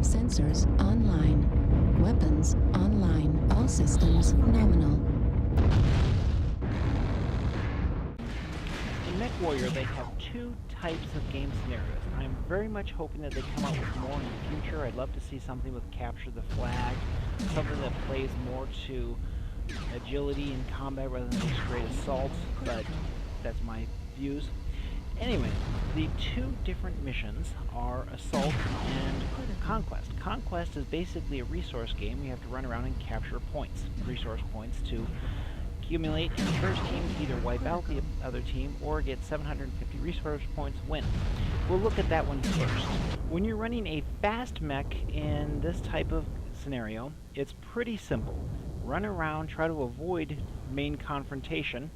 Sensors online. Weapons online. All systems nominal. In Mech Warrior, they have two types of game scenarios. I'm very much hoping that they come out with more in the future. I'd love to see something with capture the flag, something that plays more to agility in combat rather than just straight assault, but that's my views. Anyway, the two different missions are Assault and Conquest. Conquest is basically a resource game. You have to run around and capture points, resource points, to accumulate, and the first team to either wipe out the other team or get 750 resource points win. We'll look at that one first. When you're running a fast mech in this type of scenario, it's pretty simple. Run around, try to avoid main confrontation,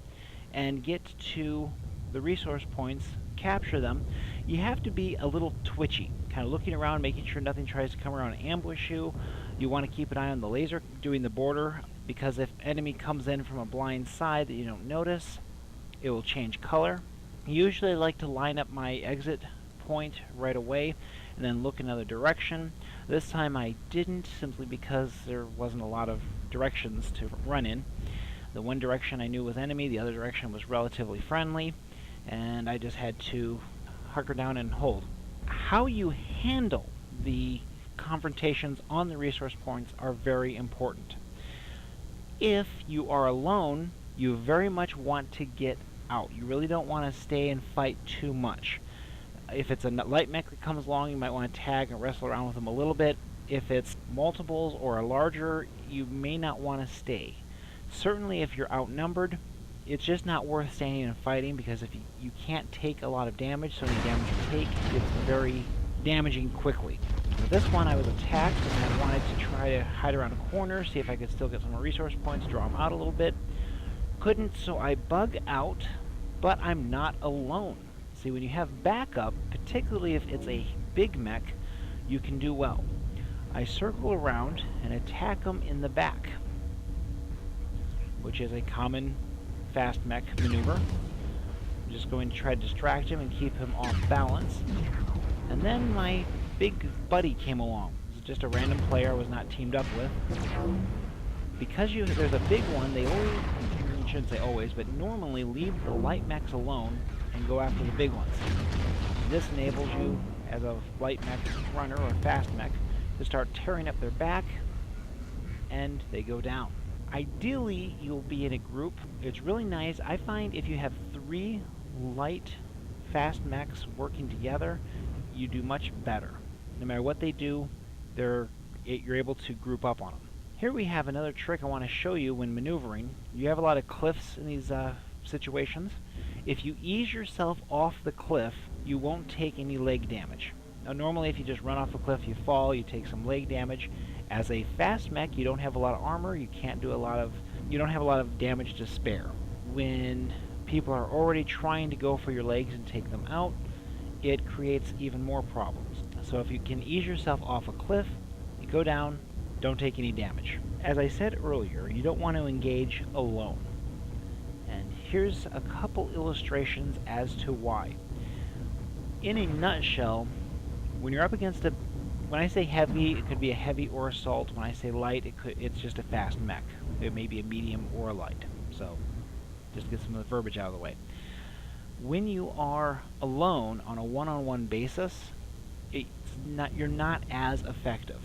and get to the resource points, capture them. You have to be a little twitchy, kind of looking around, making sure nothing tries to come around and ambush you. You want to keep an eye on the laser doing the border, because if enemy comes in from a blind side that you don't notice, it will change color. Usually I like to line up my exit point right away and then look another direction. This time I didn't, simply because there wasn't a lot of directions to run in. The one direction I knew was enemy, the other direction was relatively friendly, and I just had to hunker down and hold. How you handle the confrontations on the resource points are very important. If you are alone, you very much want to get out. You really don't want to stay and fight too much. If it's a light mech that comes along, you might want to tag and wrestle around with them a little bit. If it's multiples or a larger, you may not want to stay. Certainly if you're outnumbered, it's just not worth standing and fighting, because if you can't take a lot of damage, so any damage you take, it's very damaging quickly. With this one, I was attacked, and I wanted to try to hide around a corner, see if I could still get some more resource points, draw them out a little bit. Couldn't, so I bug out, but I'm not alone. See, when you have backup, particularly if it's a big mech, you can do well. I circle around and attack them in the back, which is a common fast mech maneuver. I'm just going to try to distract him and keep him off balance. And then my big buddy came along. This is just a random player I was not teamed up with. Because there's a big one, they always, I shouldn't say always, but normally leave the light mechs alone and go after the big ones. This enables you, as a light mech runner or fast mech, to start tearing up their back, and they go down. Ideally, you'll be in a group. It's really nice. I find if you have 3 light fast mechs working together, you do much better. No matter what they do, you're able to group up on them. Here we have another trick I want to show you when maneuvering. You have a lot of cliffs in these situations. If you ease yourself off the cliff, you won't take any leg damage. Now, normally if you just run off a cliff, you fall, you take some leg damage. As a fast mech, you don't have a lot of armor, you don't have a lot of damage to spare. When people are already trying to go for your legs and take them out, it creates even more problems. So if you can ease yourself off a cliff, you go down, don't take any damage. As I said earlier, you don't want to engage alone. And here's a couple illustrations as to why. In a nutshell, when you're up against when I say heavy, it could be a heavy or assault. When I say light, it's just a fast mech. It may be a medium or a light. So, just to get some of the verbiage out of the way. When you are alone on a one-on-one basis, you're not as effective.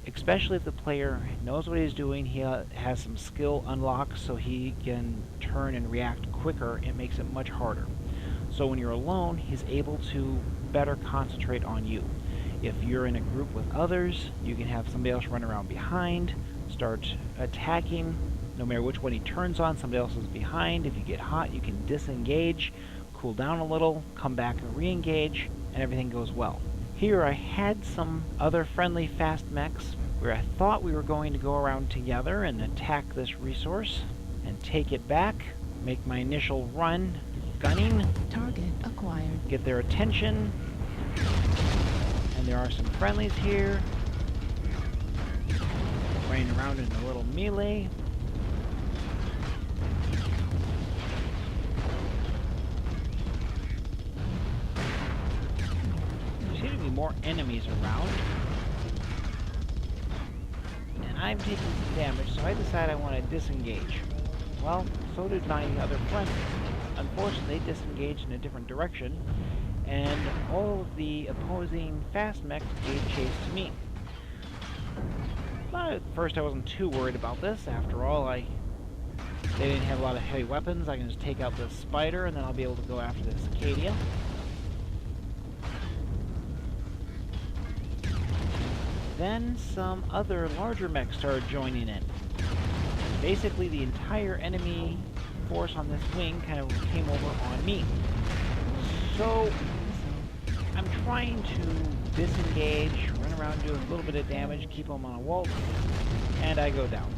Especially if the player knows what he's doing, he has some skill unlocked so he can turn and react quicker. It makes it much harder. So when you're alone, he's able to better concentrate on you. If you're in a group with others, you can have somebody else run around behind, start attacking. No matter which one he turns on, somebody else is behind. If you get hot, you can disengage, cool down a little, come back and re-engage, and everything goes well. Here I had some other friendly fast mechs where I thought we were going to go around together and attack this resource and take it back, make my initial run, gunning, Target acquired. get their attention. And there are some friendlies here, running around in a little melee. There seem to be more enemies around. I'm taking some damage, so I decide I want to disengage. Well, so did my other friends. Unfortunately, they disengaged in a different direction, and all of the opposing fast mechs gave chase to me. But at first I wasn't too worried about this. After all, they didn't have a lot of heavy weapons. I can just take out this spider, and then I'll be able to go after this Acadia. Then some other larger mechs started joining in. Basically, the entire enemy force on this wing kind of came over on me. So I'm trying to disengage, run around, do a little bit of damage, keep them on a waltz, and I go down.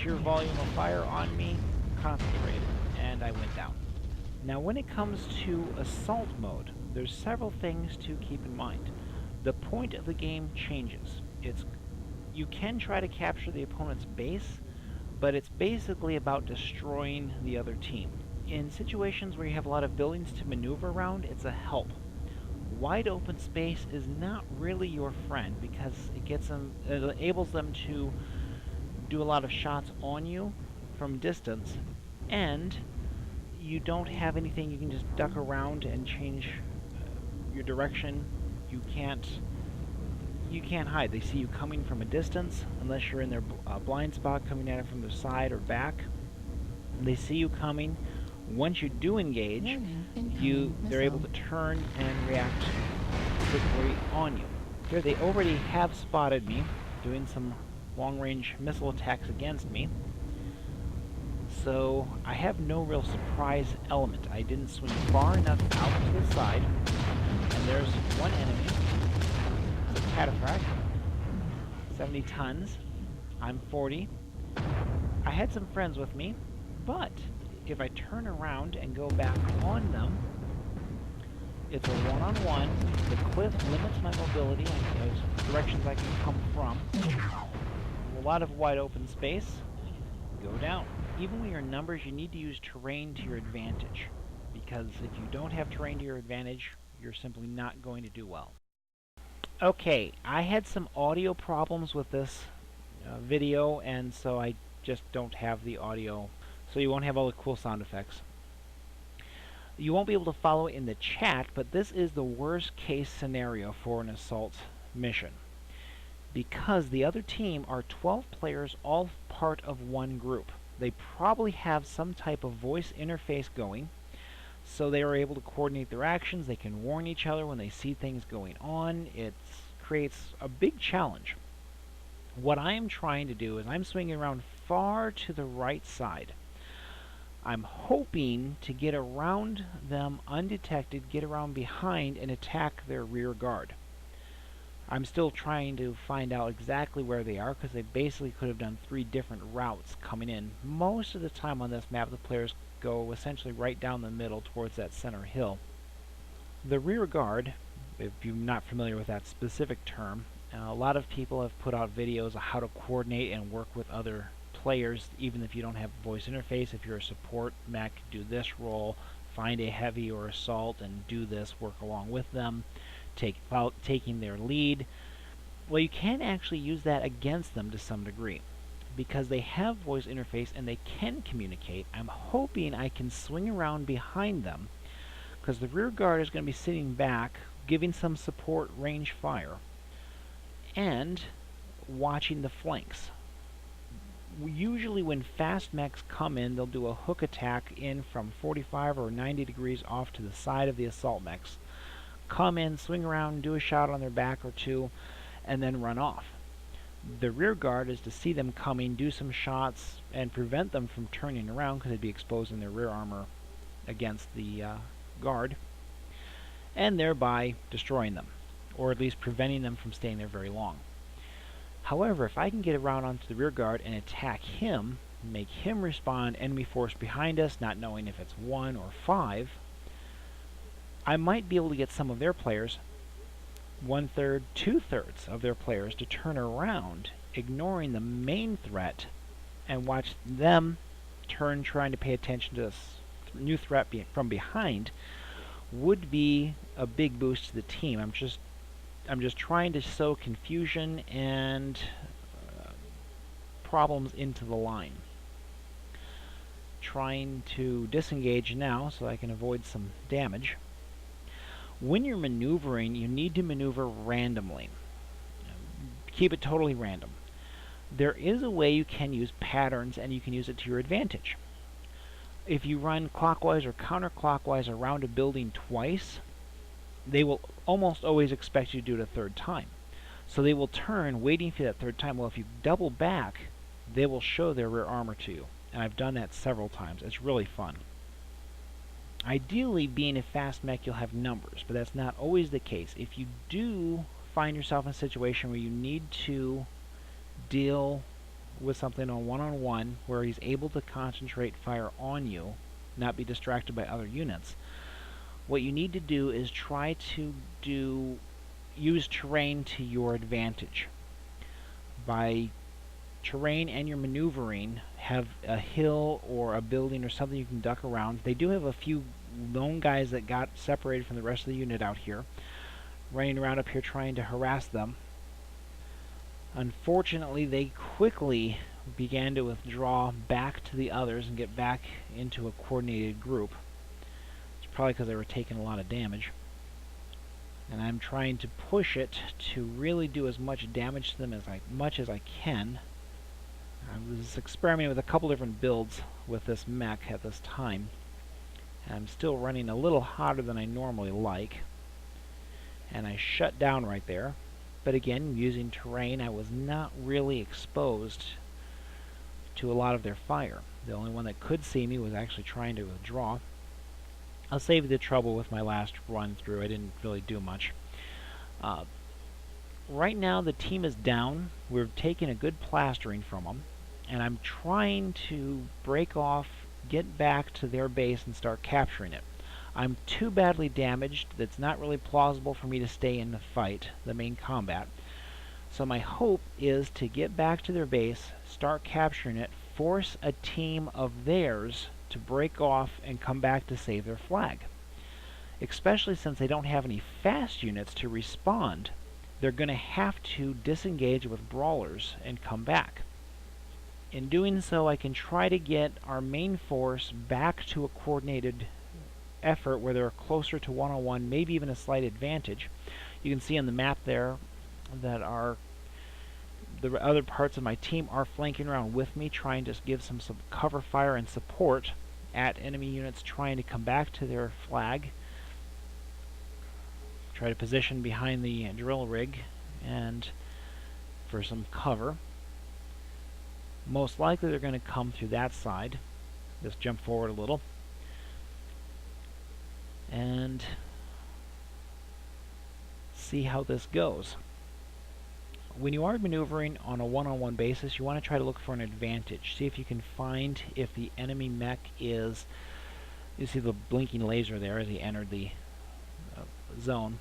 Sheer volume of fire on me, concentrated, and I went down. Now when it comes to assault mode, there's several things to keep in mind. The point of the game changes. You can try to capture the opponent's base, but it's basically about destroying the other team. In situations where you have a lot of buildings to maneuver around, it's a help. Wide open space is not really your friend because it enables them to do a lot of shots on you from distance, and you don't have anything you can just duck around and change your direction. You can't hide. They see you coming from a distance, unless you're in their blind spot coming at it from the side or back. They see you coming. Once you do engage, they're able to turn and react quickly on you. Here they already have spotted me, doing some long-range missile attacks against me. So I have no real surprise element. I didn't swing far enough out to the side, and there's one enemy. It's a cataphract, 70 tons. I'm 40. I had some friends with me, but if I turn around and go back on them, it's a one-on-one. The cliff limits my mobility and there's directions I can come from. A lot of wide open space. Go down. Even with your numbers, you need to use terrain to your advantage, because if you don't have terrain to your advantage, you're simply not going to do well. Okay, I had some audio problems with this video, and so I just don't have the audio, so you won't have all the cool sound effects. You won't be able to follow it in the chat, but this is the worst case scenario for an assault mission, because the other team are 12 players, all part of one group. They probably have some type of voice interface going, so they are able to coordinate their actions. They can warn each other when they see things going on. It creates a big challenge. What I am trying to do is I'm swinging around far to the right side. I'm hoping to get around them undetected, get around behind, and attack their rear guard. I'm still trying to find out exactly where they are, because they basically could have done 3 different routes coming in. Most of the time on this map, the players go essentially right down the middle towards that center hill. The rear guard, if you're not familiar with that specific term, a lot of people have put out videos of how to coordinate and work with other players, even if you don't have voice interface. If you're a support mech, do this role, find a heavy or assault and do this, work along with them, taking their lead. Well, you can actually use that against them to some degree, because they have voice interface and they can communicate. I'm hoping I can swing around behind them, because the rear guard is going to be sitting back, giving some support range fire, and watching the flanks. Usually when fast mechs come in, they'll do a hook attack in from 45 or 90 degrees off to the side of the assault mechs. Come in, swing around, do a shot on their back or two, and then run off. The rear guard is to see them coming, do some shots, and prevent them from turning around, because they'd be exposing their rear armor against the guard, and thereby destroying them, or at least preventing them from staying there very long. However, if I can get around onto the rear guard and attack him, make him respond, enemy force behind us, not knowing if it's 1 or 5, I might be able to get some of their players, 1/3, 2/3 of their players, to turn around, ignoring the main threat, and watch them turn, trying to pay attention to this new threat from behind. Would be a big boost to the team. I'm just trying to sow confusion and problems into the line. Trying to disengage now so I can avoid some damage. When you're maneuvering, you need to maneuver randomly. Keep it totally random. There is a way you can use patterns, and you can use it to your advantage. If you run clockwise or counterclockwise around a building twice, they will almost always expect you to do it a third time. So they will turn, waiting for that third time. Well, if you double back, they will show their rear armor to you. And I've done that several times. It's really fun. Ideally, being a fast mech, you'll have numbers, but that's not always the case. If you do find yourself in a situation where you need to deal with something on one-on-one, where he's able to concentrate fire on you, not be distracted by other units, what you need to do is try to use terrain to your advantage. By terrain and your maneuvering, have a hill or a building or something you can duck around. They do have a few lone guys that got separated from the rest of the unit out here, running around up here trying to harass them. Unfortunately, they quickly began to withdraw back to the others and get back into a coordinated group. It's probably because they were taking a lot of damage. And I'm trying to push it to really do as much damage to them as much as I can. I was experimenting with a couple different builds with this mech at this time. And I'm still running a little hotter than I normally like. And I shut down right there. But again, using terrain, I was not really exposed to a lot of their fire. The only one that could see me was actually trying to withdraw. I'll save the trouble with my last run through. I didn't really do much. Right now the team is down. We're taking a good plastering from them. And I'm trying to break off, get back to their base and start capturing it. I'm too badly damaged that's not really plausible for me to stay in the fight, the main combat. So my hope is to get back to their base, start capturing it, force a team of theirs to break off and come back to save their flag. Especially since they don't have any fast units to respond, they're going to have to disengage with brawlers and come back. In doing so, I can try to get our main force back to a coordinated effort where they're closer to one-on-one, maybe even a slight advantage. You can see on the map there that the other parts of my team are flanking around with me, trying to give some cover fire and support at enemy units trying to come back to their flag. Try to position behind the drill rig and for some cover. Most likely they're going to come through that side. Just jump forward a little. And see how this goes. When you are maneuvering on a one-on-one basis, you want to try to look for an advantage. See if you can find if the enemy mech is... You see the blinking laser there as he entered the zone.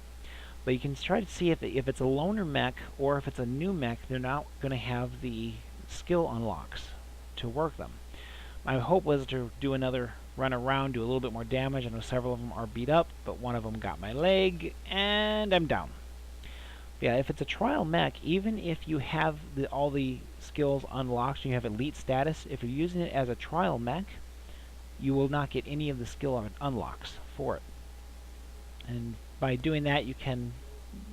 But you can try to see if it's a loner mech or if it's a new mech, they're not going to have the skill unlocks to work them. My hope was to do another run around, do a little bit more damage. I know several of them are beat up, but one of them got my leg, and I'm down. Yeah, if it's a trial mech, even if you have all the skills unlocked and you have elite status, if you're using it as a trial mech, you will not get any of the skill unlocks for it. And by doing that, you can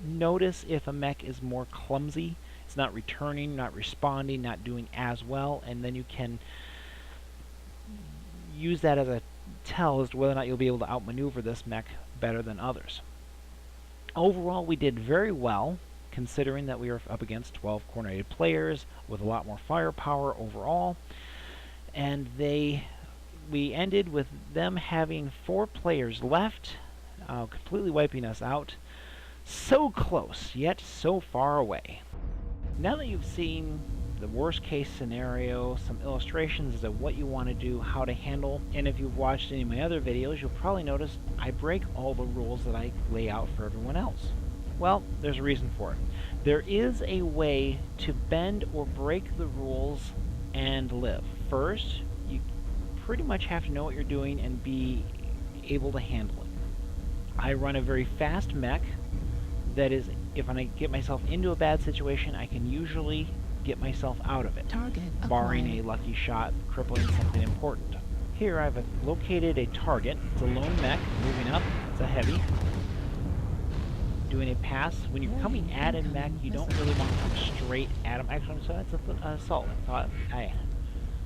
notice if a mech is more clumsy, it's not returning, not responding, not doing as well, and then you can use that as a tell as to whether or not you'll be able to outmaneuver this mech better than others. Overall, we did very well, considering that we were up against 12 coordinated players with a lot more firepower overall, and we ended with them having 4 players left, completely wiping us out. So close, yet so far away. Now that you've seen the worst case scenario, some illustrations as to what you want to do, how to handle, and if you've watched any of my other videos, you'll probably notice I break all the rules that I lay out for everyone else. Well, there's a reason for it. There is a way to bend or break the rules and live. First, you pretty much have to know what you're doing and be able to handle it. I run a very fast mech that is, if I get myself into a bad situation, I can usually get myself out of it, Target barring a acquired. lucky shot crippling something important. Here I've located a target. It's a lone mech moving up. It's a heavy. Doing a pass. When you're coming at a mech, you don't really want to come straight at him. Actually, so that's an assault.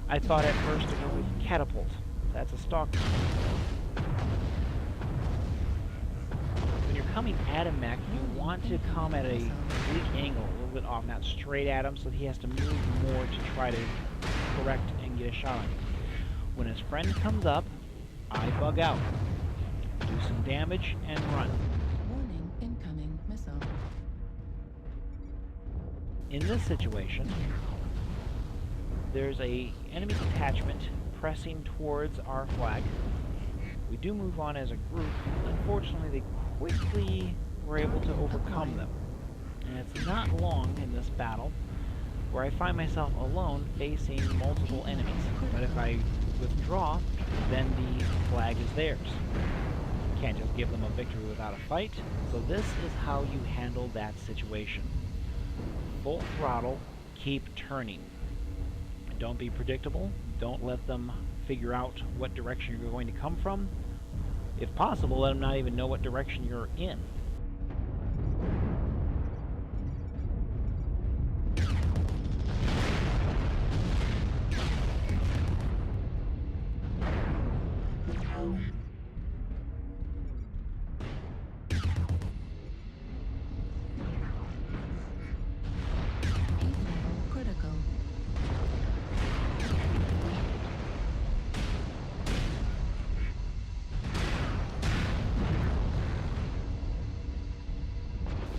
I thought at first it was a catapult. That's a stalker. When you're coming at a mech, you want to come at a oblique angle, a little bit off, not straight at him, so he has to move more to try to correct and get a shot on you. When his friend comes up, I bug out, do some damage, and run. Warning, incoming missile. In this situation, there's a enemy detachment pressing towards our flag. We do move on as a group. Unfortunately, they quickly were able to overcome them. And it's not long in this battle where I find myself alone facing multiple enemies. But if I withdraw, then the flag is theirs. Can't just give them a victory without a fight. So this is how you handle that situation. Full throttle, keep turning. Don't be predictable. Don't let them figure out what direction you're going to come from. If possible, let them not even know what direction you're in. Heat level critical.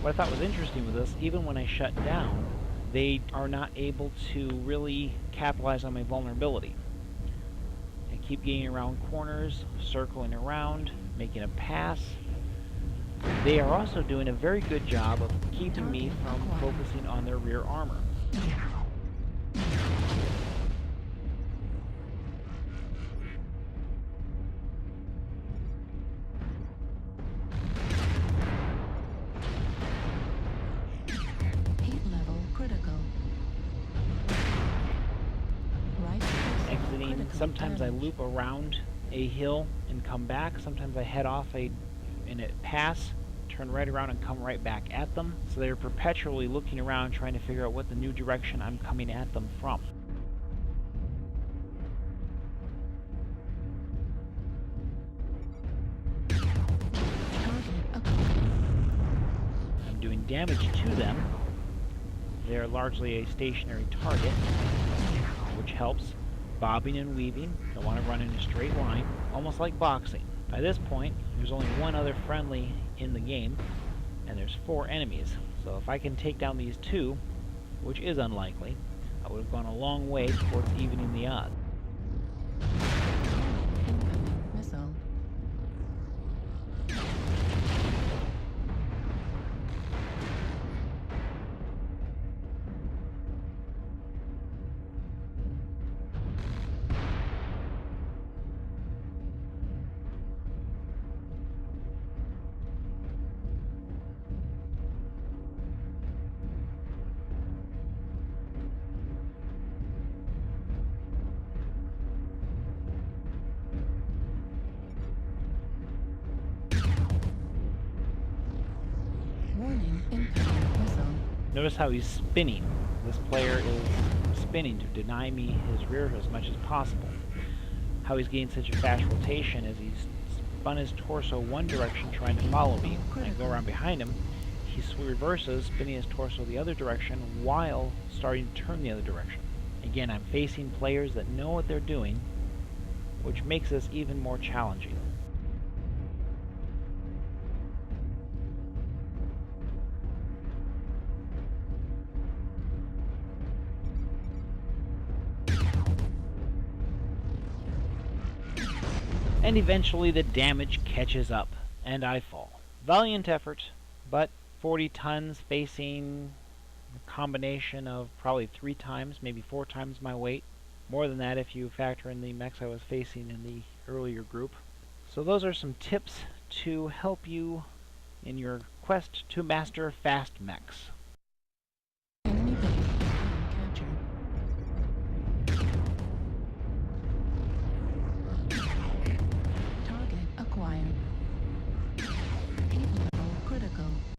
What I thought was interesting with this, even when I shut down, they are not able to really capitalize on my vulnerability. I keep getting around corners, circling around, making a pass. They are also doing a very good job of keeping me from focusing on their rear armor. Heat level critical. Right. Exiting, Critical sometimes I damage. loop around a hill and come back. Sometimes I head off in a pass, turn right around and come right back at them. So they're perpetually looking around trying to figure out what the new direction I'm coming at them from. Target acquired. I'm doing damage to them. They're largely a stationary target, which helps. Bobbing and weaving. Don't want to run in a straight line, almost like boxing. By this point, there's only one other friendly in the game, and there's 4 enemies. So if I can take down these 2, which is unlikely, I would have gone a long way towards evening the odds. Incoming missile. Warning, incoming missile. Notice how he's spinning. This player is spinning to deny me his rear as much as possible. How he's getting such a fast rotation is he's spun his torso one direction trying to follow me. I go around behind him. He reverses, spinning his torso the other direction while starting to turn the other direction. Again, I'm facing players that know what they're doing, which makes this even more challenging. And eventually the damage catches up, and I fall. Valiant effort, but 40 tons facing a combination of probably 3 times, maybe 4 times my weight. More than that if you factor in the mechs I was facing in the earlier group. So those are some tips to help you in your quest to master fast mechs. Enemy base being captured. critical.